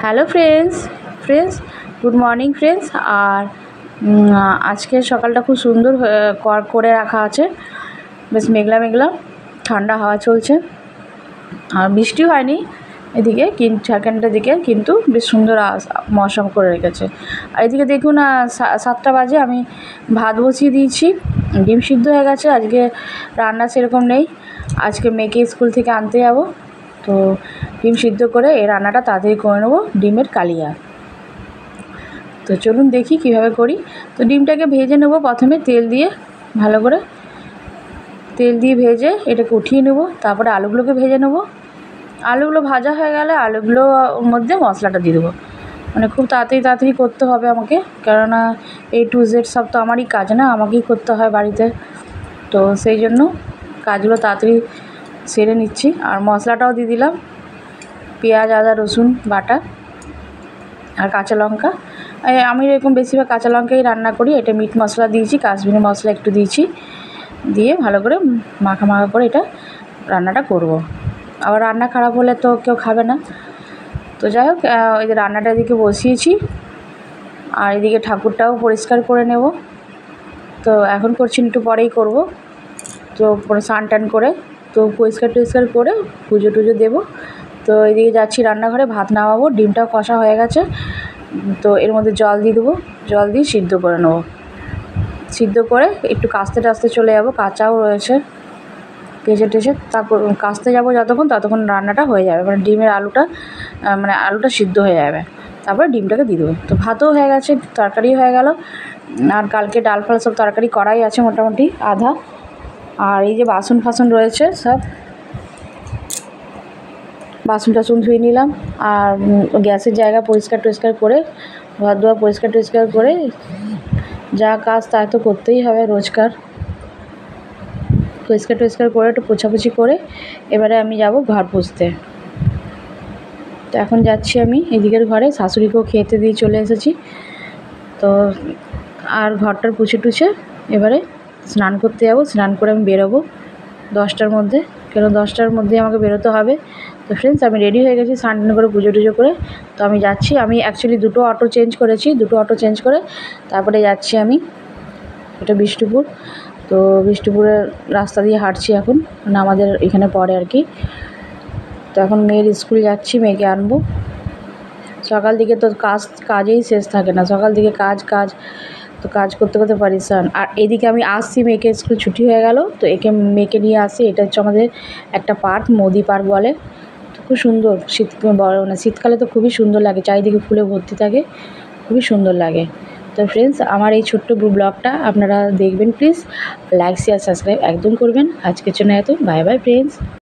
Hello friends good morning friends. আর আজকে সকালটা খুব সুন্দর করে রাখা আছে, বেশ মেঘলা মেঘলা, ঠান্ডা হাওয়া চলছে, আর বৃষ্টি হয়নি এদিকে, কিন্তু ঝাড়খণ্ডের দিকে কিন্তু বেশ সুন্দর মৌসুম করে রেখেছে। আর এদিকে দেখুন 7টা বাজে, আমি ভাত বসিয়ে দিয়েছি, ডিম সিদ্ধ হয়ে গেছে। আজকে রান্না সেরকম নেই, আজকে মেয়েকে স্কুল থেকে আনতে যাব, তো ডিম সিদ্ধ করে এই রান্নাটা তাড়াতাড়ি করে নেবো, ডিমের কালিয়া। তো চলুন দেখি কিভাবে করি। তো ডিমটাকে ভেজে নেব, প্রথমে তেল দিয়ে ভালো করে তেল দিয়ে ভেজে এটাকে উঠিয়ে নেব। তারপরে আলুগুলোকে ভেজে নেব। আলুগুলো ভাজা হয়ে গেলে আলুগুলোর মধ্যে মশলাটা দিয়ে দেবো। মানে খুব তাড়াতাড়ি করতে হবে আমাকে, কেননা A to Z সব তো আমারই কাজ না, আমাকেই করতে হয় বাড়িতে। তো সেই জন্য কাজগুলো তাড়াতাড়ি সেরে নিচ্ছি। আর মশলাটাও দিয়ে দিলাম, পেঁয়াজ, আদা, রসুন বাটা আর কাঁচা লঙ্কা। আমি এরকম বেশিরভাগ কাঁচা লঙ্কাই রান্না করি। এটা মিট মশলা দিয়েছি, কাশ্মীরি মশলা একটু দিয়েছি, দিয়ে ভালো করে মাখা করে এটা রান্নাটা করব। আবার রান্না খারাপ হলে তো কেউ খাবে না। তো যাই হোক, ওই যে রান্নাটা এদিকে বসিয়েছি, আর এদিকে ঠাকুরটাও পরিষ্কার করে নেব। তো এখন করছি, একটু পরেই করব। তো স্নান টান করে তো পরিষ্কার করে পুজো টুজো দেবো। তো এদিকে যাচ্ছি রান্নাঘরে, ভাত নামাবো। ডিমটাও কষা হয়ে গেছে, তো এর মধ্যে জল দিয়ে দেবো, জল দিয়ে সিদ্ধ করে নেবো। সিদ্ধ করে একটু কাস্তে চলে যাবো, কাঁচাও রয়েছে টেসে। তারপর কাস্তে যাবো ততক্ষণ রান্নাটা হয়ে যাবে, মানে ডিমের আলুটা সিদ্ধ হয়ে যাবে। তারপরে ডিমটাকে দিয়ে দেবো। তো ভাতও হয়ে গেছে, তরকারি হয়ে গেল, আর কালকে ডাল ফাল সব তরকারি করাই আছে মোটামুটি আধা। আর এই যে বাসন ফাসন রয়েছে, সব বাসন টাসন ধুয়ে নিলাম। আর গ্যাসের জায়গা পরিষ্কার করে, ঘর দুয়ার পরিষ্কার করে, যা কাজ তা তো করতেই হবে রোজকার। পরিষ্কার করে একটু পোছাপুছি করে এবারে আমি যাব ঘর পুছতে। তো এখন যাচ্ছি আমি এদিকের ঘরে, শাশুড়িকেও খেতে দিয়ে চলে এসেছি। তো আর ঘরটার পুছে এবারে স্নান করতে যাব। স্নান করে আমি বেরোবো 10টার মধ্যে, কেন 10টার মধ্যে আমাকে বেরোতে হবে। তো ফ্রেন্ডস, আমি রেডি হয়ে গেছি স্নান টান করে, পুজো টুজো করে। তো আমি যাচ্ছি। আমি অ্যাকচুয়ালি দুটো অটো চেঞ্জ করে তারপরে যাচ্ছি আমি, এটা বিষ্ণুপুর। তো বিষ্ণুপুরের রাস্তা দিয়ে হাঁটছি এখন, মানে আমাদের এখানে পড়ে আর কি। তো এখন মেয়ের স্কুল যাচ্ছি, মেয়েকে আনবো। সকাল দিকে তো কাজেই শেষ থাকে না, সকাল দিকে কাজ তো কাজ করতে পারিসান। আর এদিকে আমি আসছি, মেয়েকে স্কুল ছুটি হয়ে গেল, তো মেয়েকে নিয়ে আসি। এটা হচ্ছে আমাদের একটা পার্ক, মোদি পার্ক বলে। তো খুব সুন্দর, শীতকালে তো খুবই সুন্দর লাগে, চারিদিকে ফুলে ভর্তি থাকে, খুবই সুন্দর লাগে। তো ফ্রেন্ডস, আমার এই ছোট্ট ব্লগটা আপনারা দেখবেন, প্লিজ লাইক শেয়ার সাবস্ক্রাইব একদম করবেন। আজকের জন্য এত, বাই বাই ফ্রেন্ডস।